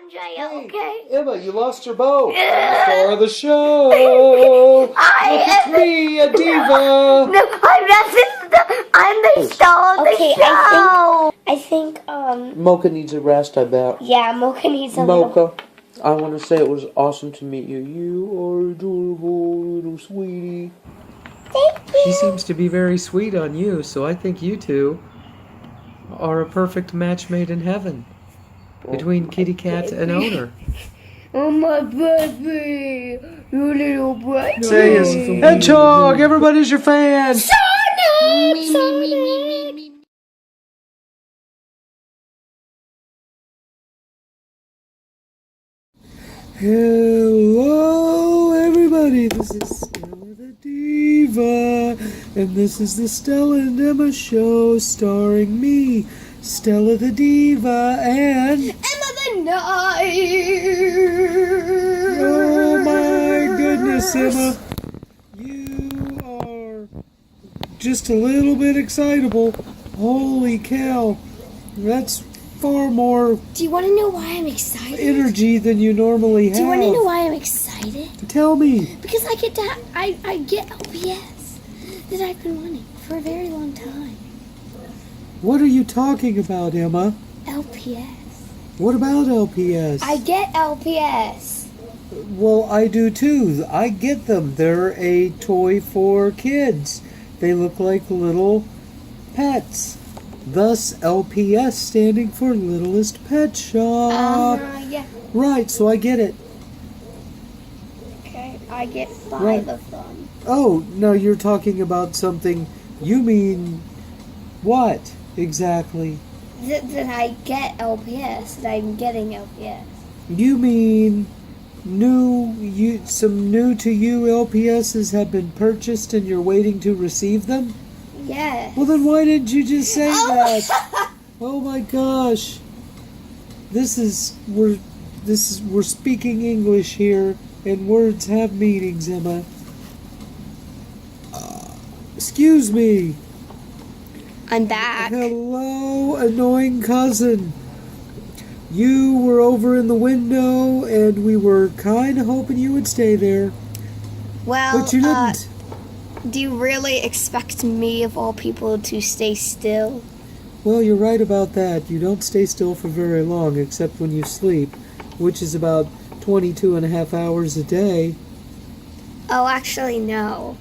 jail, okay? Emma, you lost your bow. Star of the show. Look, it's me, a diva. No, I'm the star of the show. I think, Mocha needs a rest, I bet. yeah, Mocha needs a Mocha, I want to say it was awesome to meet you. You are adorable, little sweetie. Thank you. She seems to be very sweet on you, so I think you two are a perfect match made in heaven between kitty cat and owner. Oh, my baby. You little baby. Say is Hedgehog, everybody's your fan. Sonic! Sonic! Hello, everybody. This is Stella the Diva, and this is the Stella and Emma show starring me, Stella the Diva, and Emma the Knight! oh my goodness, Emma, you are just a little bit excitable. Holy cow, that's far more Do you want to know why I'm excited? energy than you normally have. Do you want to know why I'm excited? Tell me. Because I get LPS that I've been wanting for a very long time. What are you talking about, Emma? LPS. What about LPS? I get LPS. Well, I do too. I get them. They're a toy for kids. They look like little pets. Thus, LPS standing for Littlest Pet Shop. Yeah. Right, so I get it. Okay, I get 5 Right. of them. Oh, no, you're talking about something. You mean what exactly? That I get LPS. That I'm getting LPS. You mean some new to you LPSs have been purchased and you're waiting to receive them? Yes. Well, then why didn't you just say that? Oh my gosh. We're speaking English here, and words have meanings, Emma. Excuse me. I'm back. Hello, annoying cousin. You were over in the window, and we were kind of hoping you would stay there, Well, but you didn't. do you really expect me, of all people, to stay still? Well, you're right about that. You don't stay still for very long, except when you sleep, which is about 22 and a half hours a day. Oh, actually, no.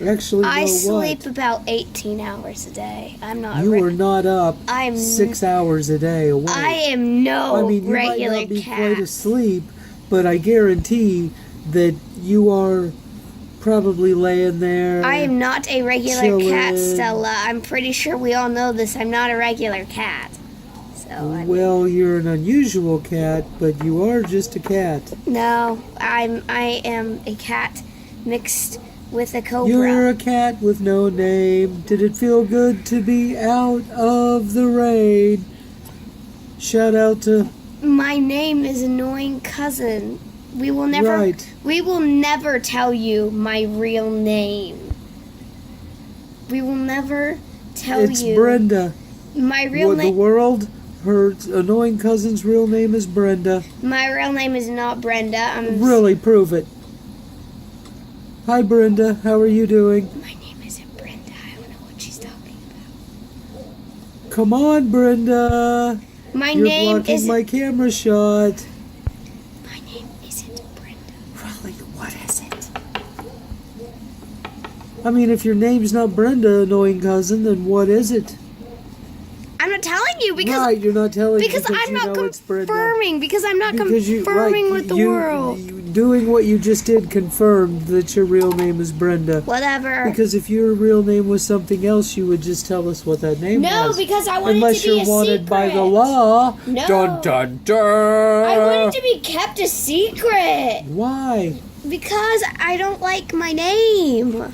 Actually, I no, sleep what? about 18 hours a day. I'm not. You are not up I'm 6 hours a day awake. I am no I mean, you regular might not be cat. quite asleep, but I guarantee that you are probably laying there. I am not a regular cat, chilling. Stella. I'm pretty sure we all know this. I'm not a regular cat. So I Well, you're an unusual cat, but you are just a cat. no, I am a cat mixed with a cobra. You're a cat with no name. Did it feel good to be out of the rain? Shout out to My name is Annoying Cousin. We will never. Right. We will never tell you my real name. We will never tell It's you Brenda. my real The name. world, her annoying cousin's real name is Brenda. My real name is not Brenda. Really, prove it. Hi, Brenda. How are you doing? My name isn't Brenda. I don't know what she's talking about. Come on, Brenda. My You're name blocking is. my camera shot. My name isn't Brenda. Really, what is it? I mean, if your name's not Brenda, annoying cousin, then what is it? I'm not telling you because Right, you're not telling because me I'm you not know it's Brenda. confirming. Because I'm not Because confirming with the world. Doing what you just did confirmed that your real name is Brenda. Whatever. Because if your real name was something else, you would just tell us what that name No, was. because I want Unless it to be you're a wanted secret. by the law. No. Dun dun dun. I want it to be kept a secret Why? because I don't like my name.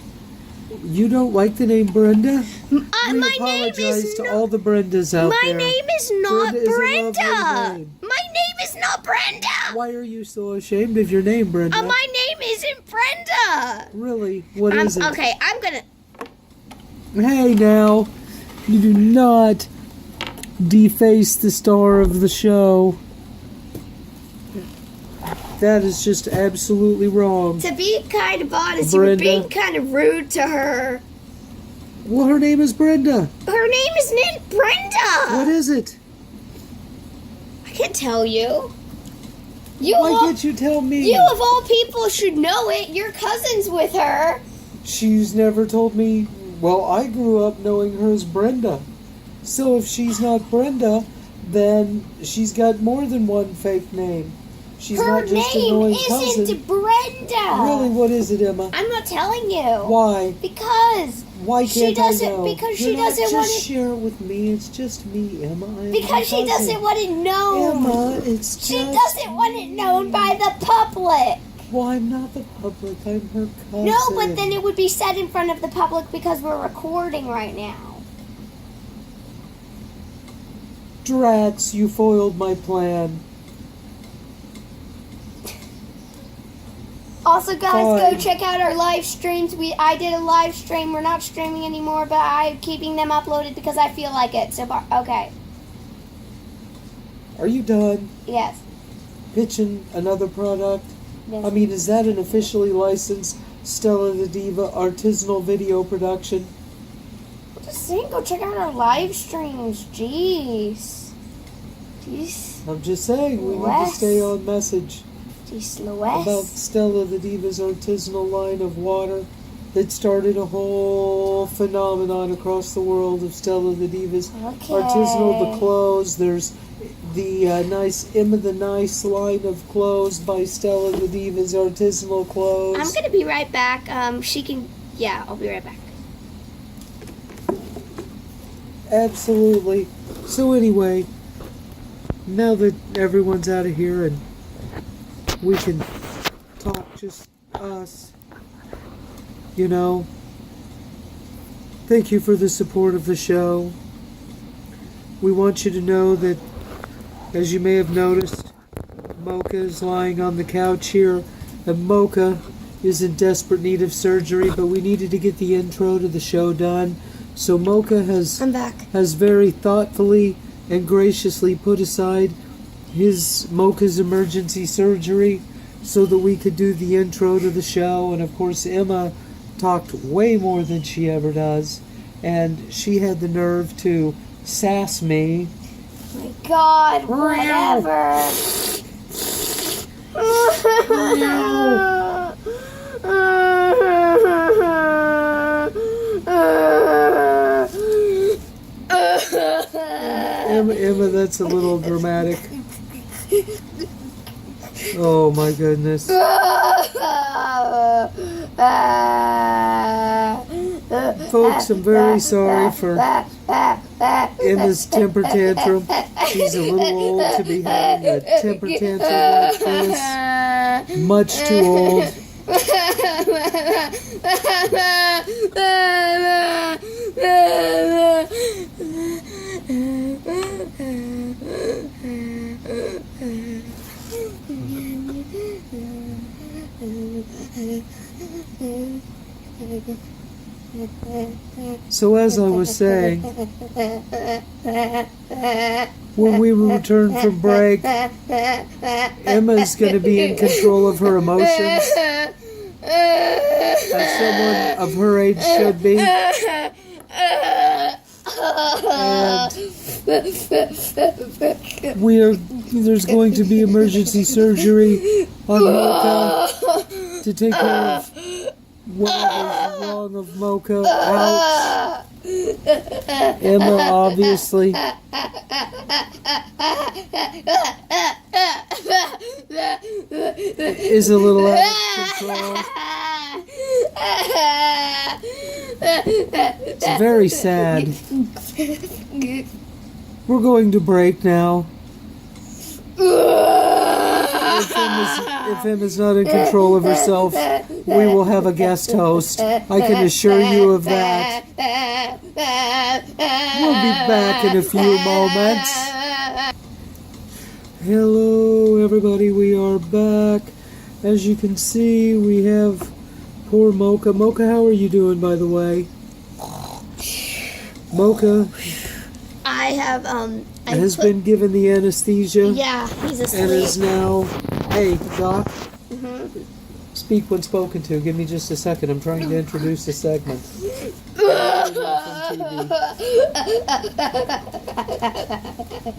You don't like the name Brenda? We My name apologize is to not. all the Brendas out My there. name is not Brenda is a Brenda. lovely name. My name is not Brenda. Why are you so ashamed of your name, Brenda? My name isn't Brenda. Really? What is it? Okay, I'm gonna. Hey now, you do not deface the star of the show. That is just absolutely wrong. To be kind of honest, Brenda. you were being kind of rude to her. Well, her name is Brenda. Her name isn't Brenda. What is it? I can't tell you. Why can't you tell me? You of all people should know it. You're cousins with her. She's never told me. Well, I grew up knowing her as Brenda. So if she's not Brenda, then she's got more than one fake name. She's Her not just name a knowing isn't cousin. Brenda. Really, what is it, Emma? I'm not telling you. Why? Because Why she can't I doesn't. know? Because You're she not doesn't just want it. share it with me. It's just me, Emma. I am Because your she cousin. doesn't want it known. Emma, it's just. She doesn't want it known by the public. Well, I'm not the public. I'm her cousin. No, but then it would be said in front of the public because we're recording right now. Drats, you foiled my plan. Also, guys, Fine. go check out our live streams. I did a live stream. We're not streaming anymore, but I'm keeping them uploaded because I feel like it. So, okay. Are you done Yes. pitching another product? Yes. I mean, is that an officially licensed Stella the Diva artisanal video production? Just saying, go check out our live streams. Jeez. I'm just saying, we need to Wes. stay on message Jeez, about Louis. Stella the Diva's artisanal line of water that started a whole phenomenon across the world of Stella the Diva's Okay. artisanal, the clothes. There's the nice Emma the Nice line of clothes by Stella the Diva's artisanal clothes. I'm gonna be right back. Yeah, I'll be right back. Absolutely. So anyway, now that everyone's out of here and we can talk just us, you know, thank you for the support of the show. We want you to know that, as you may have noticed, Mocha is lying on the couch here, and Mocha is in desperate need of surgery, but we needed to get the intro to the show done. So Mocha I'm back. has very thoughtfully and graciously put aside Mocha's emergency surgery so that we could do the intro to the show. And of course, Emma talked way more than she ever does, and she had the nerve to sass me. My God, whatever. Emma, that's a little dramatic. Oh my goodness. Folks, I'm very sorry for Emma's temper tantrum. She's a little old to be having a temper tantrum like this. Much too old. So as I was saying, when we return from break, Emma's going to be in control of her emotions, as someone of her age should be. And there's going to be emergency surgery on Mocha to take care of whatever's wrong of Mocha. Ouch. Emma, obviously. Is a little out of control. It's very sad. We're going to break now. If Emma's not in control of herself, we will have a guest host. I can assure you of that. We'll be back in a few moments. Hello, everybody. We are back. As you can see, we have poor Mocha. Mocha, how are you doing, by the way? Mocha I have has been given the anesthesia. Yeah, he's asleep. And is now Hey, Doc. Mm-hmm. Speak when spoken to. Give me just a second. I'm trying to introduce the segment.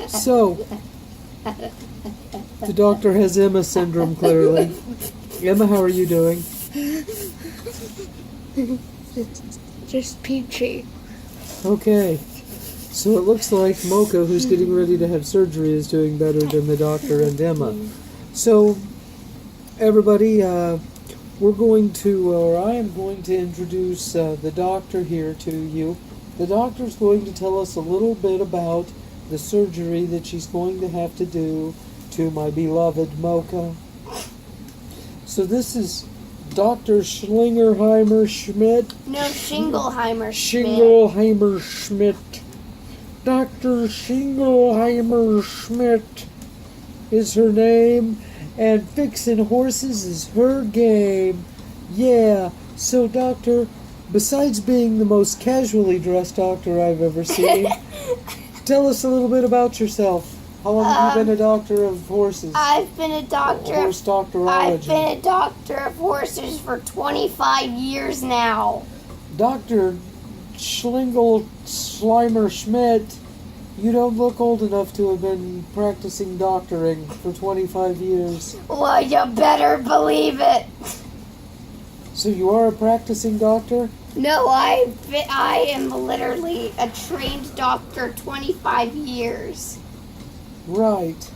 So, the doctor has Emma syndrome, clearly. Emma, how are you doing? Just peachy. Okay. So it looks like Mocha, who's getting ready to have surgery, is doing better than the doctor and Emma. So, everybody, we're going to, or I am going to introduce the doctor here to you. The doctor's going to tell us a little bit about the surgery that she's going to have to do to my beloved Mocha. So this is Dr. Schlingerheimer Schmidt. No, Schingleheimer Schmidt. Schingleheimer Schmidt. Dr. Schingleheimer Schmidt is her name, and fixing horses is her game. Yeah, so doctor, besides being the most casually dressed doctor I've ever seen, tell us a little bit about yourself. How long have you been a doctor of horses? I've been a doctor. Horse doctorology. I've been a doctor of horses for 25 years now. Dr. Schlingel Slimer Schmidt, you don't look old enough to have been practicing doctoring for 25 years. Well, you better believe it. So you are a practicing doctor? No, I am literally a trained doctor 25 years. Right.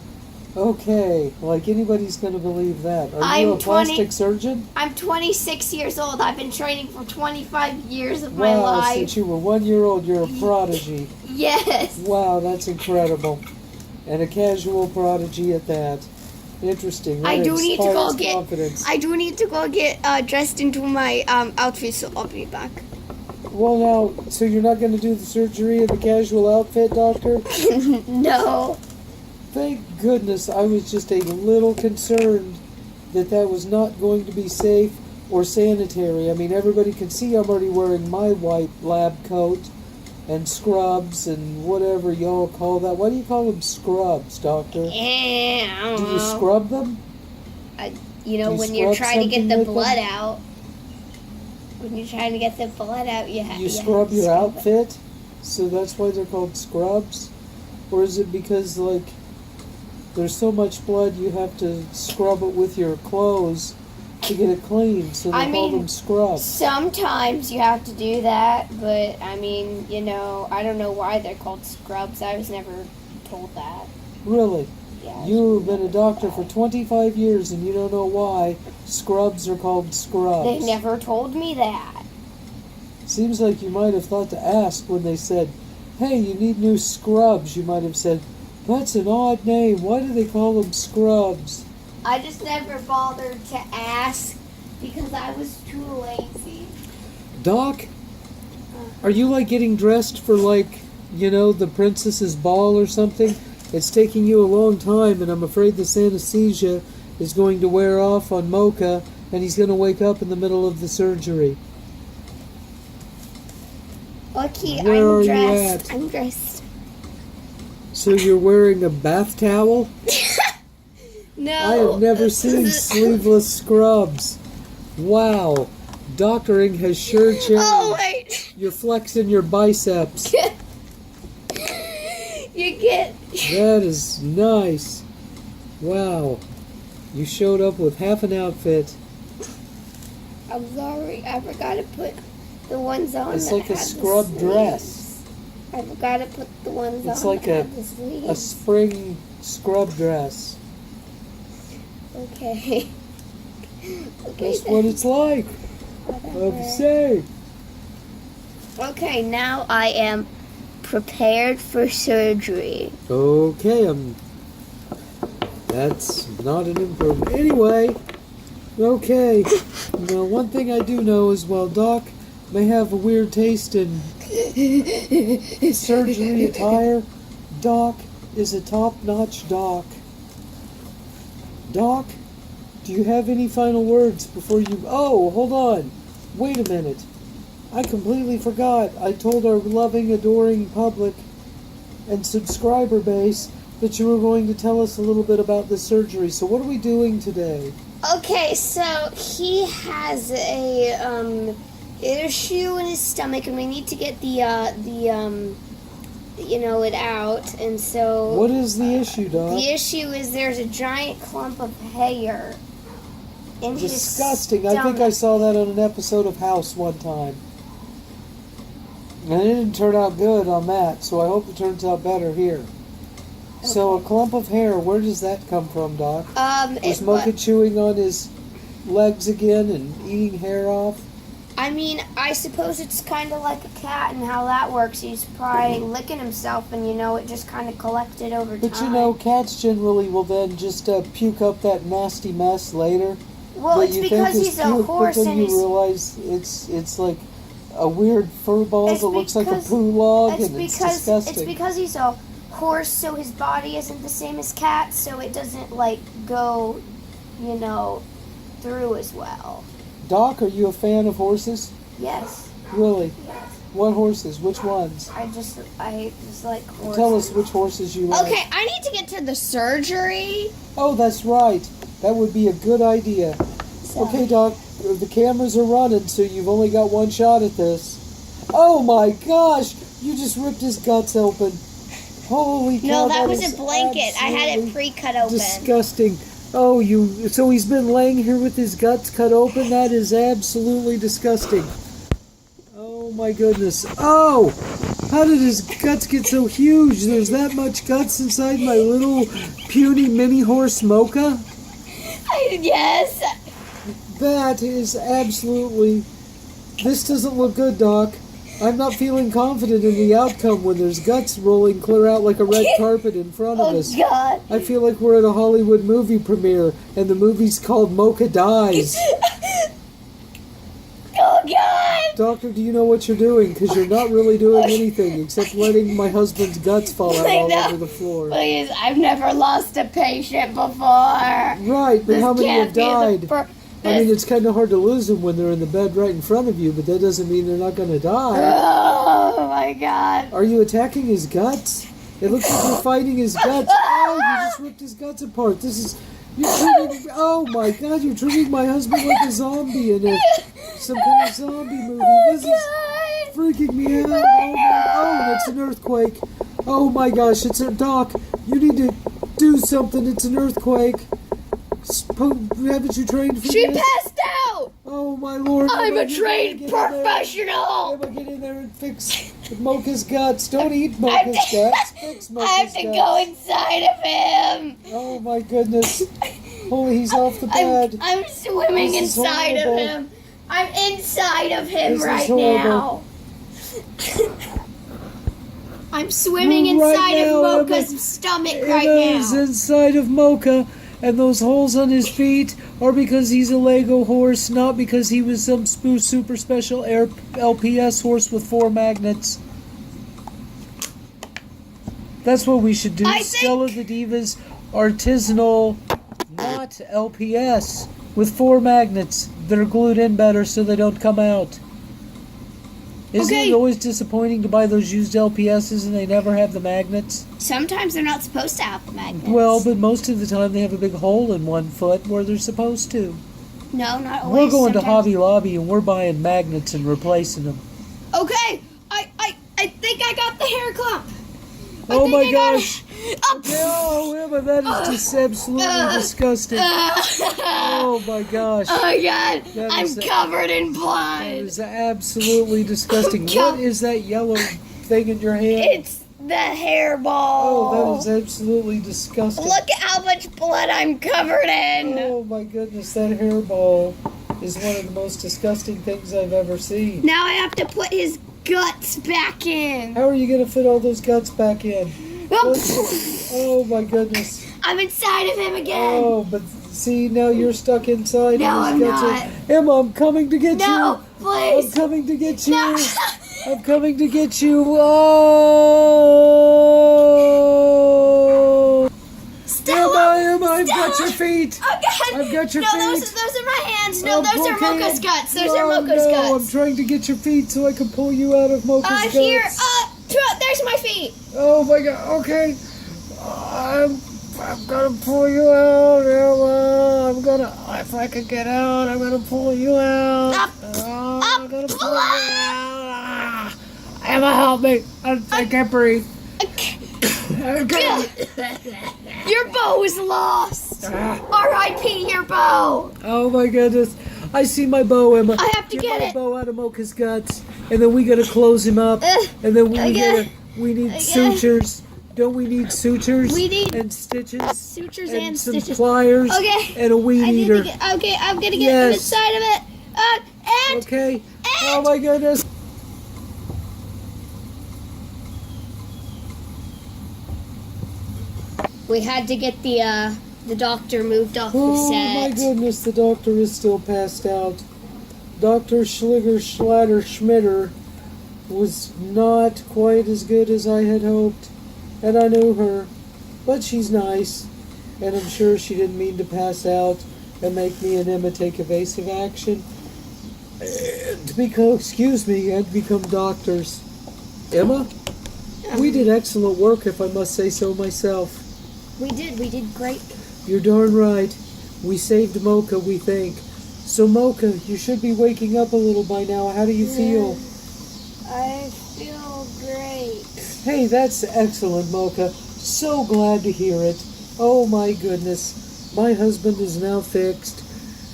Okay. Like anybody's going to believe that. Are you a plastic surgeon? I'm 26 years old. I've been training for 25 years of my Wow, life. since you were 1 year old, you're a prodigy. Yes. Wow, that's incredible. And a casual prodigy at that. Interesting. I That do need to go inspires get. confidence. I do need to go get dressed into my outfit, so I'll be back. Well, now, so you're not going to do the surgery in the casual outfit, doctor? No. Thank goodness. I was just a little concerned that that was not going to be safe or sanitary. I mean, everybody can see I'm already wearing my white lab coat and scrubs and whatever y'all call that. Why do you call them scrubs, doctor? I don't Do you know. scrub them? You know, Do you when you're scrub trying to get something the with blood them? out. When you're trying to get the blood out, You scrub your outfit? So that's why they're called scrubs? Or is it because, like, there's so much blood you have to scrub it with your clothes to get it clean, so they call them scrubs? Sometimes you have to do that, but I mean, you know, I don't know why they're called scrubs. I was never told that. Really? Yeah. You've been a doctor for 25 years and you don't know why scrubs are called scrubs. They never told me that. Seems like you might have thought to ask when they said, hey, you need new scrubs. You might have said, that's an odd name. Why do they call them scrubs? I just never bothered to ask because I was too lazy. Doc, are you like getting dressed for like, you know, the princess's ball or something? It's taking you a long time and I'm afraid this anesthesia is going to wear off on Mocha and he's going to wake up in the middle of the surgery. Okay, Where are I'm you dressed. at? I'm dressed. So you're wearing a bath towel? No. I have never seen sleeveless scrubs. Wow. Doctoring has sure changed. Oh, wait. You're flexing your biceps. You get... That is nice. Wow. You showed up with half an outfit. I'm sorry. I forgot to put the ones on It's that like a had the scrub sleeves. dress. I forgot to put the ones It's on like that a had the sleeves. A spring scrub dress. Okay. Okay. That's what it's like. Whatever. Say. Okay, now I am prepared for surgery. Okay, that's not an improvement. Anyway, okay. Now, one thing I do know is while Doc may have a weird taste in surgery attire, Doc is a top-notch doc. Doc, do you have any final words before you... Oh, hold on. Wait a minute. I completely forgot. I told our loving, adoring public and subscriber base that you were going to tell us a little bit about the surgery. So what are we doing today? Okay, so he has a issue in his stomach, and we need to get it out. And so What is the issue, Doc? the issue is there's a giant clump of hair in Disgusting. his I think I saw that on an episode of House one time. And it didn't turn out good on that, so I hope it turns out better here. Okay. So a clump of hair, where does that come from, Doc? Was Mocha chewing on his legs again and eating hair off? I mean, I suppose it's kind of like a cat and how that works. He's probably licking himself and, it just kind of collected over time. But, cats generally will then just puke up that nasty mess later. Well, it's because he's a horse and he's... you realize it's like a weird fur ball that looks like a poo log, and it's disgusting. It's because he's a horse, so his body isn't the same as cats, so it doesn't, go, through as well. Doc, are you a fan of horses? Yes. Really? Yes. What horses? Which ones? I just like horses. Tell us which horses you like. Okay, I need to get to the surgery. Oh, that's right. That would be a good idea. So. Okay, Doc, the cameras are running, so you've only got one shot at this. Oh my gosh! You just ripped his guts open. Holy cow! No, that was a blanket. I had it pre-cut open. Disgusting. Oh, so he's been laying here with his guts cut open? That is absolutely disgusting. Oh my goodness. Oh! How did his guts get so huge? There's that much guts inside my little puny mini horse Mocha? Yes. That is absolutely... This doesn't look good, Doc. I'm not feeling confident in the outcome when there's guts rolling clear out like a red carpet in front of us. Oh, God. I feel like we're at a Hollywood movie premiere, and the movie's called Mocha Dies. Oh, God. Doctor, do you know what you're doing? Because you're not really doing anything except letting my husband's guts fall out all over the floor. Please, I've never lost a patient before. Right, but how many have died? I mean, it's kind of hard to lose them when they're in the bed right in front of you, but that doesn't mean they're not going to die. Oh, my God. Are you attacking his guts? It looks like you're fighting his guts. Oh, you just ripped his guts apart. Oh, my God, you're treating my husband like a zombie in some kind of zombie movie. This is freaking me out. Oh, it's an earthquake. Oh, my gosh, it's a Doc. You need to do something. It's an earthquake. Haven't you trained for this? She passed out! Oh my Lord. I'm a trained professional! I'm gonna get in there and fix Mocha's guts. Don't eat Mocha's guts. Fix Mocha's guts. I have to go inside of him! Oh my goodness. Holy, he's off the bed. I'm swimming inside of him. I'm inside of him right now. I'm swimming inside of Mocha's stomach right now. He's inside of Mocha. And those holes on his feet are because he's a Lego horse, not because he was some super special LPS horse with 4 magnets. That's what we should do. Stella the Diva's artisanal, not LPS, with 4 magnets that are glued in better so they don't come out. Isn't it always disappointing to buy those used LPSs and they never have the magnets? Sometimes they're not supposed to have the magnets. Well, but most of the time they have a big hole in one foot where they're supposed to. No, not always. We're going to Hobby Lobby and we're buying magnets and replacing them. Okay, I think I got the hair clump. Oh my gosh! Oh, Emma, that is just absolutely disgusting. Oh my gosh! Oh my God! I'm covered in blood. That is absolutely disgusting. What is that yellow thing in your hand? It's the hairball. Oh, that is absolutely disgusting. Look at how much blood I'm covered in. Oh my goodness, that hairball is one of the most disgusting things I've ever seen. Now I have to put his guts back in. How are you going to fit all those guts back in? Oh my goodness. I'm inside of him again. Oh, but see, now you're stuck inside. No, I'm not. Emma, I'm coming to get you. No, please. I'm coming to get you. No. I'm coming to get you. Oh. Stella, Emma, I've got your feet. Oh, God. I've got your feet. No, those are my hands. No, those are Mocha's guts. Those are Mocha's no, guts. I'm trying to get your feet so I can pull you out of Mocha's guts. Here, there's my feet. Oh my God, okay. I'm gonna pull you out, Emma. If I can get out, I'm gonna pull you out. I'm gonna pull you out. Emma, help me. I can't breathe. Your bow is lost. R.I.P. your bow. Oh my goodness. I see my bow, Emma. I have to get my it. bow out of Mocha's guts. And then we gotta close him up. And then we need sutures. Don't we need sutures? We need and stitches. Sutures and and some stitches. pliers. Okay. And a weed eater. I'm gonna get inside of it. And Okay. Oh my goodness. we had to get the doctor moved off the Oh set. my goodness, the doctor is still passed out. Dr. Schliger Schlatter Schmitter was not quite as good as I had hoped. And I knew her. But she's nice. And I'm sure she didn't mean to pass out and make me and Emma take evasive action. And and become doctors. Emma, we did excellent work, if I must say so myself. We did great. You're darn right. We saved Mocha, we think. So Mocha, you should be waking up a little by now. How do you feel? I feel great. Hey, that's excellent, Mocha. So glad to hear it. Oh my goodness. My husband is now fixed,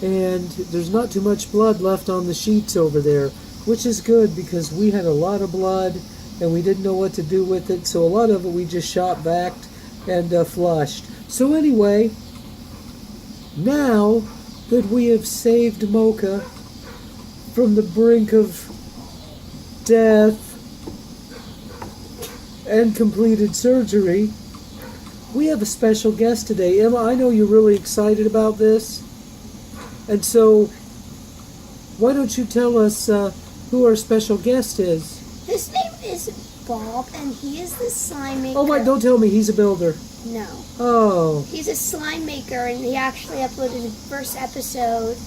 and there's not too much blood left on the sheets over there, which is good because we had a lot of blood and we didn't know what to do with it, so a lot of it we just shot back and flushed. So anyway, now that we have saved Mocha from the brink of death and completed surgery, we have a special guest today. Emma, I know you're really excited about this. And so, why don't you tell us who our special guest is? His name is Bob, and he is the slime maker. Oh, wait, don't tell me he's a builder. No. Oh. He's a slime maker, and he actually uploaded the first episode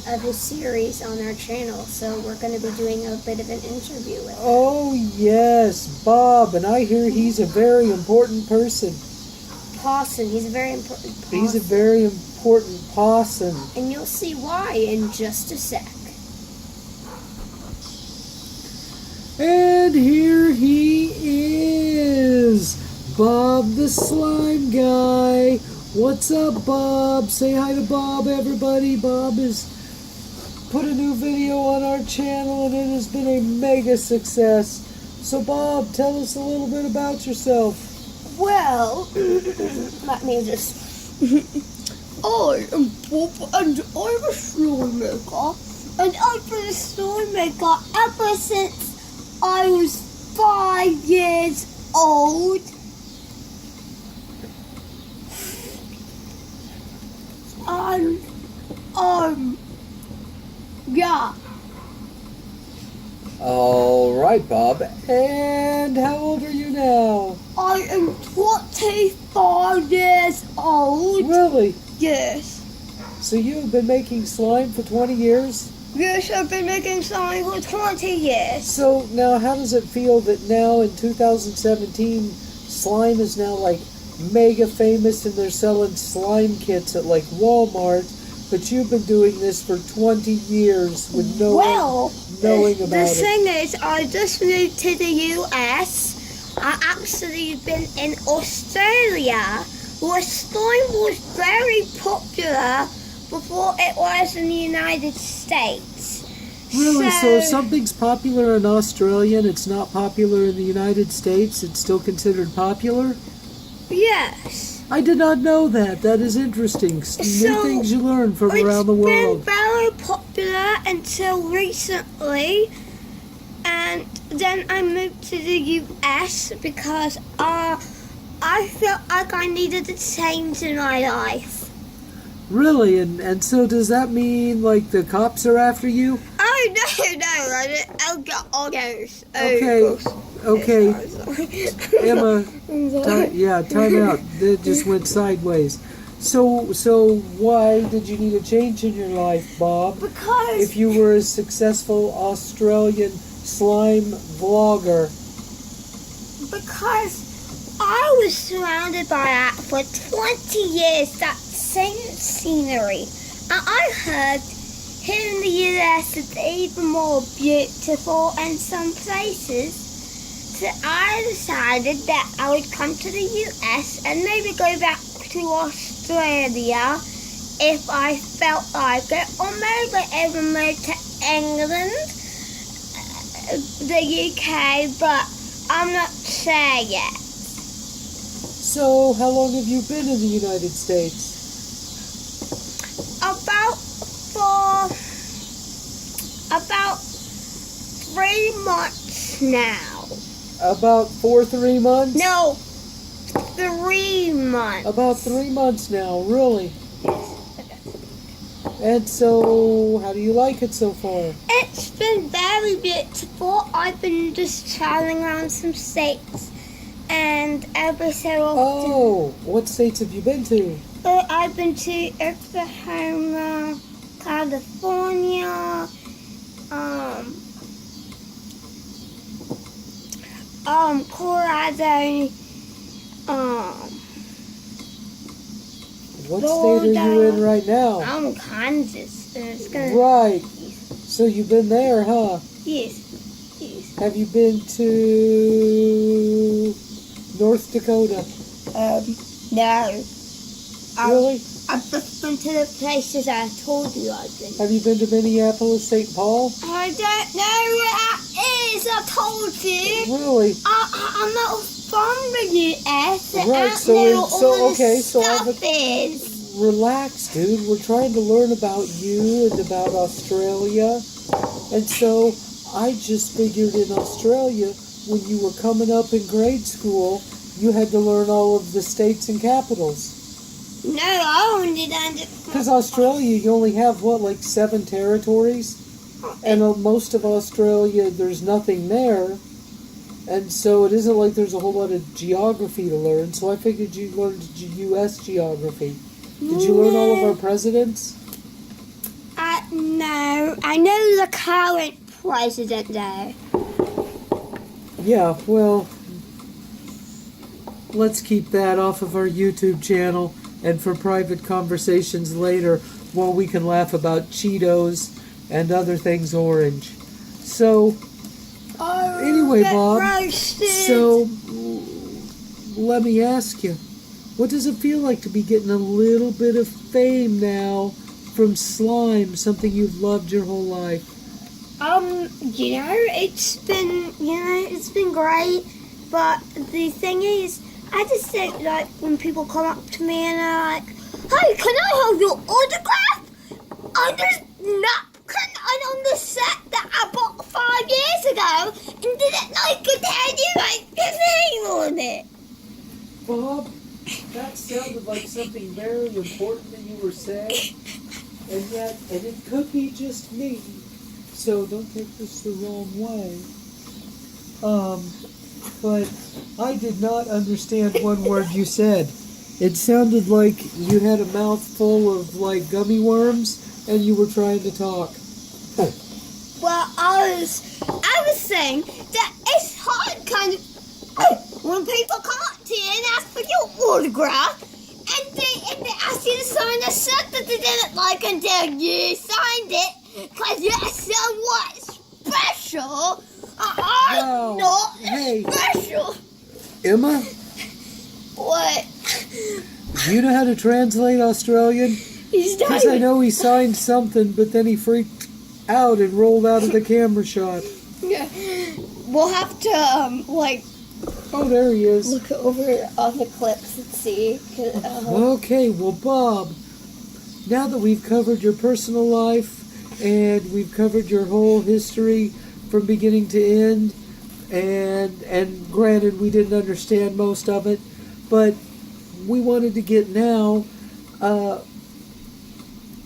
of his series on our channel, so we're going to be doing a bit of an interview with him. Oh, yes, Bob, and I hear he's a very important person. Possum. He's a very important possum. He's a very important possum. And you'll see why in just a sec. And here he is, Bob the Slime Guy. What's up, Bob? Say hi to Bob, everybody. Bob has put a new video on our channel, and it has been a mega success. So, Bob, tell us a little bit about yourself. Well, let me just... I am Bob, and I'm a slime maker. And I've been a slime maker ever since I was 5 years old. Yeah. All right, Bob. And how old are you now? I am 25 years old. Really? Yes. So you've been making slime for 20 years? Yes, I've been making slime for 20 years. So now how does it feel that now in 2017 slime is now like mega famous and they're selling slime kits at like Walmart, but you've been doing this for 20 years with no one knowing about the it? thing is, I just moved to the US. I actually been in Australia, where slime was very popular before it was in the United States. Really? So if something's popular in Australia and it's not popular in the United States, it's still considered popular? Yes. I did not know that. That is interesting. New things you learn from around the world. It's been very popular until recently, and then I moved to the US because I felt like I needed a change in my life. Really? And so does that mean like the cops are after you? Oh no, I'll get orders. Okay. Emma, time out. That just went sideways. So why did you need a change in your life, Bob? Because if you were a successful Australian slime vlogger. Because I was surrounded by that for 20 years, that same scenery. And I heard here in the US it's even more beautiful in some places. So I decided that I would come to the US and maybe go back to Australia if I felt like it, or maybe even move to England, the UK, but I'm not sure yet. So, how long have you been in the United States? About 3 months now. About 3 months? No, 3 months. About 3 months now, really? And so, how do you like it so far? It's been very beautiful. I've been just traveling around some states, and every so often. Oh, what states have you been to? I've been to Oklahoma, California, Colorado, What state are you in right now? Kansas. Right. So you've been there, huh? Yes. Have you been to North Dakota? No. Really? I've just been to the places I told you I've been. Have you been to Minneapolis, St. Paul? I don't know where that is, I told you. Really? I'm not from the US. Right, I don't know all the stuff is. Relax, dude. We're trying to learn about you and about Australia. And so I just figured in Australia, when you were coming up in grade school, you had to learn all of the states and capitals. No, I only learned it. Because Australia, you only have, like 7 territories? And most of Australia, there's nothing there. And so it isn't like there's a whole lot of geography to learn. So I figured you learned U.S. geography. Did you learn all of our presidents? No. I know the current president, though. Yeah, well, let's keep that off of our YouTube channel and for private conversations later while we can laugh about Cheetos and other things orange. So, anyway, Bob, so let me ask you, what does it feel like to be getting a little bit of fame now from slime, something you've loved your whole life? It's been great, but the thing is, I just think, like, when people come up to me and are like, hey, can I have your autograph? On this napkin and on the set that I bought 5 years ago, and didn't like it had you like his name on it. Bob, that sounded like something very important that you were saying, and it could be just me, so don't take this the wrong way. But I did not understand one word you said. It sounded like you had a mouthful of, like, gummy worms, and you were trying to talk. Well, I was saying that it's hard kind of when people come up to you and ask for your autograph, and they ask you to sign a set that they didn't like until you signed it, because you're somewhat special. I'm not special. Emma? What? Do you know how to translate Australian? Because I know he signed something, but then he freaked out and rolled out of the camera shot. Yeah. We'll have to, Oh, there he is. look over all the clips and see. Okay, well, Bob, now that we've covered your personal life and we've covered your whole history from beginning to end, and granted, we didn't understand most of it, but we wanted to get now,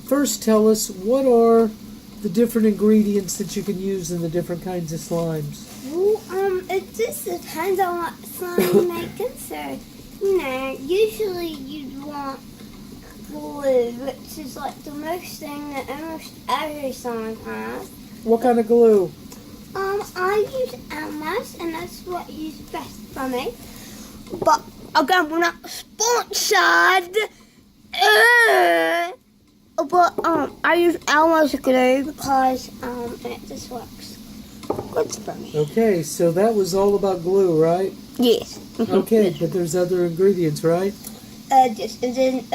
first tell us, what are the different ingredients that you can use in the different kinds of slimes? Well, it just depends on what slime you're making. So, usually you'd want glue, which is like the most thing that almost every slime has. What kind of glue? I use Elmer's, and that's what is best for me. But again, we're not sponsored. But I use Elmo's glue because it just works good for me. Okay, so that was all about glue, right? Yes. Okay, but there's other ingredients, right? Yes, and then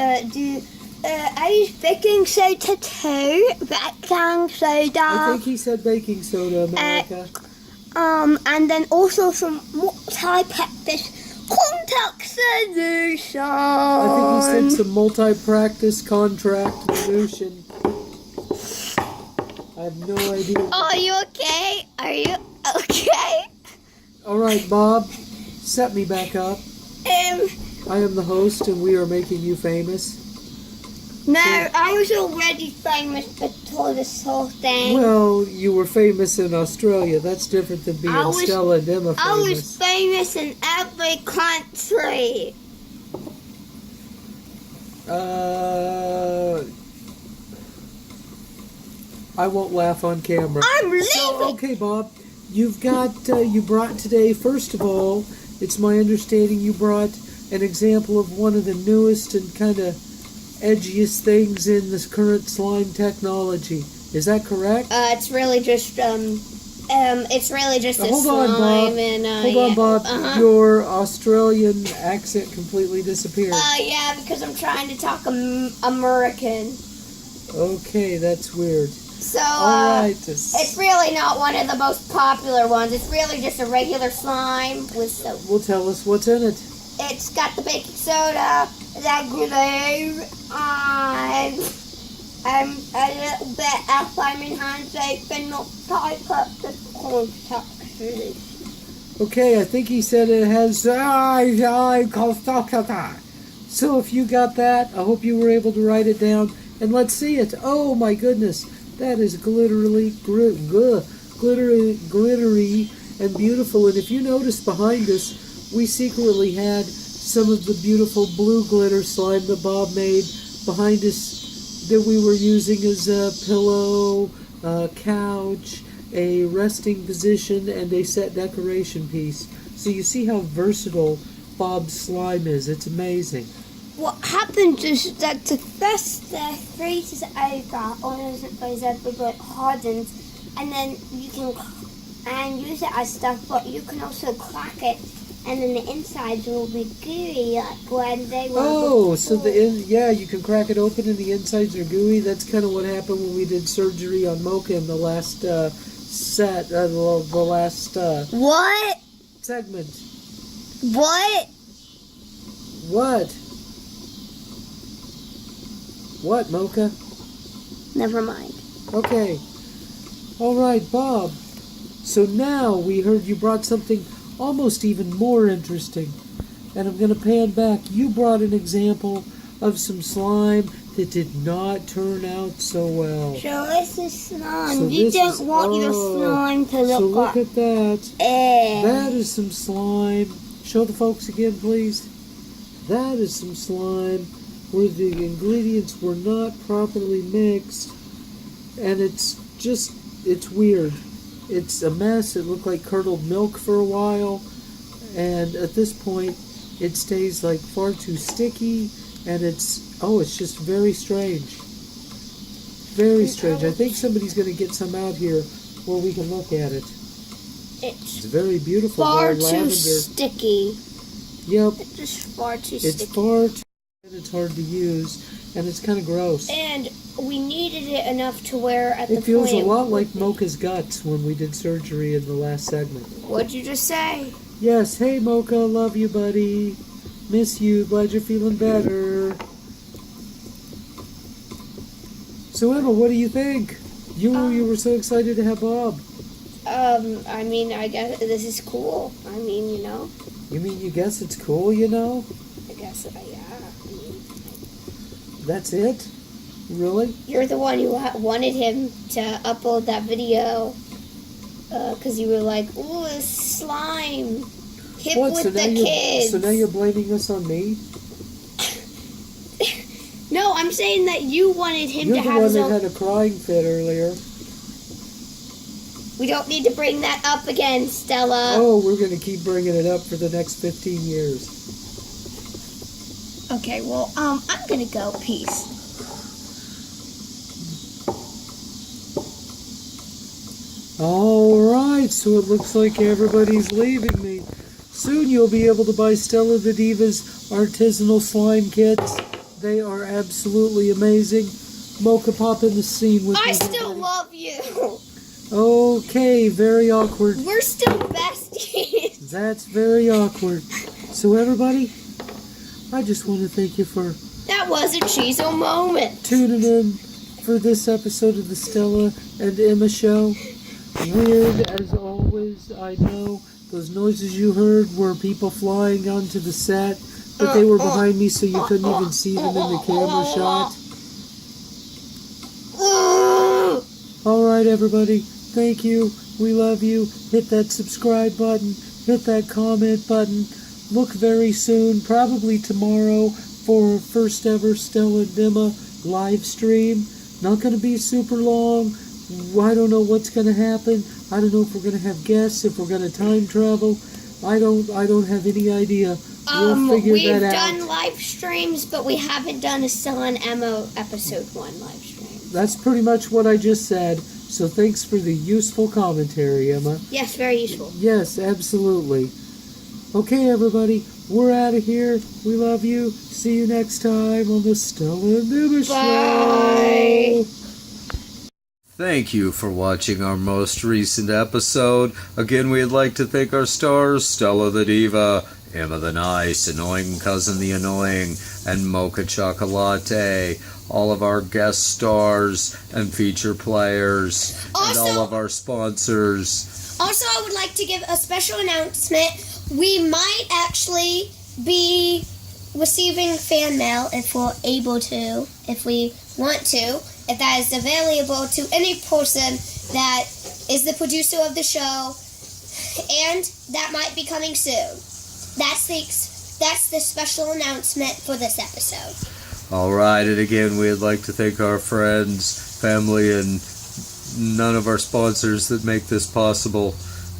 I use baking soda too. Baking soda. I think he said baking soda, America. And then also some multi-practice contact solution. I think he said some multi-practice contract solution. I have no idea. Are you okay? Are you okay? All right, Bob, set me back up. I am the host, and we are making you famous. No, I was already famous before this whole thing. Well, you were famous in Australia. That's different than being Stella and Emma famous. I was famous in every country. I won't laugh on camera. I'm leaving. So, okay, Bob, you've got, you brought today, first of all, it's my understanding you brought an example of one of the newest and kind of edgiest things in this current slime technology. Is that correct? It's really just it's really just a Hold slime on, Bob. and Hold on, Bob. Your Australian accent completely disappeared. Yeah, because I'm trying to talk American. Okay, that's weird. So All right. it's really not one of the most popular ones. It's really just a regular slime with soap. Well, tell us what's in it. It's got the baking soda, the glue, and a little bit of flaming handshake and not type up the contact. Okay, I think he said it has. So if you got that, I hope you were able to write it down. And let's see it. Oh my goodness, that is glittery and beautiful. And if you notice behind us, we secretly had some of the beautiful blue glitter slime that Bob made behind us that we were using as a pillow, a couch, a resting position, and a set decoration piece. So you see how versatile Bob's slime is. It's amazing. What happens is that the first freezes over, or it hardens, and then you can use it as stuff, but you can also crack it, and then the insides will be gooey like when they were before. So you can crack it open and the insides are gooey. That's kind of what happened when we did surgery on Mocha in the last the last What? segment. What? What, Mocha? Never mind. Okay. All right, Bob. So now we heard you brought something almost even more interesting. And I'm going to pan back. You brought an example of some slime that did not turn out so well. So this is slime. So You this don't is- want your slime to look So look like at that. air. That is some slime. Show the folks again, please. That is some slime where the ingredients were not properly mixed. And it's weird. It's a mess. It looked like curdled milk for a while. And at this point, it stays like far too sticky. And it's just very strange. Very strange. I think somebody's going to get some out here where we can look at it. It's very beautiful. Far Very too lavender. sticky. Yep. It's just far too It's sticky. far too, and it's hard to use, and it's kind of gross. And we needed it enough to where at the It feels a point lot would like be- Mocha's guts when we did surgery in the last segment. What'd you just say? Yes, hey Mocha, love you, buddy. Miss you, glad you're feeling better. So Emma, what do you think? You were so excited to have Bob. I mean, I guess this is cool. I mean, you know. You mean you guess it's cool, you know? I guess, yeah. I mean, That's it? Really? you're the one who wanted him to upload that video because you were like, "Ooh, it's slime, hip with the kids." So now you're blaming this on me? No, I'm saying that you wanted him You're to the have one his that own. had a crying fit earlier. We don't need to bring that up again, Stella. Oh, we're going to keep bringing it up for the next 15 years. Okay, well, I'm gonna go. Peace. Alright, so it looks like everybody's leaving me. Soon you'll be able to buy Stella the Diva's artisanal slime kits. They are absolutely amazing. Mocha, pop in the scene with me. I still love you. Okay, very awkward. We're still besties. That's very awkward. So everybody, I just want to thank you for That was a Cheezo moment. tuning in for this episode of the Stella and Emma Show. Weird as always, I know. Those noises you heard were people flying onto the set, but they were behind me so you couldn't even see them in the camera shot. Alright everybody, thank you, we love you. Hit that subscribe button, hit that comment button. Look very soon, probably tomorrow, for our first ever Stella and Emma live stream. Not going to be super long. I don't know what's going to happen. I don't know if we're going to have guests, if we're going to time travel. I don't have any idea. We'll figure that out. We've done live streams, but we haven't done a Stella and Emma episode 1 live stream. That's pretty much what I just said. So thanks for the useful commentary, Emma. Yes, very useful. Yes, absolutely. Okay, everybody, we're out of here. We love you. See you next time on the Stella and Emma Show. Thank you for watching our most recent episode. Again, we'd like to thank our stars, Stella the Diva, Emma the Nice, Annoying Cousin the Annoying, and Mocha Chocolate. All of our guest stars and feature players, and all of our sponsors. Also, I would like to give a special announcement. We might actually be receiving fan mail if we're able to, if we want to, if that is available to any person that is the producer of the show, and that might be coming soon. That's the special announcement for this episode. Alright, and again, we'd like to thank our friends, family, and none of our sponsors that make this possible.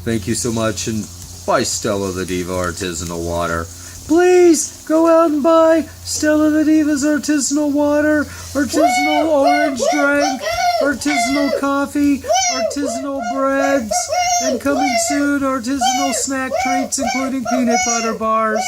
Thank you so much, and buy Stella the Diva Artisanal Water. Please go out and buy Stella the Diva's Artisanal Water, Artisanal Orange Drink, Artisanal Coffee, Artisanal Breads, and coming soon, Artisanal Snack Treats, including peanut butter bars.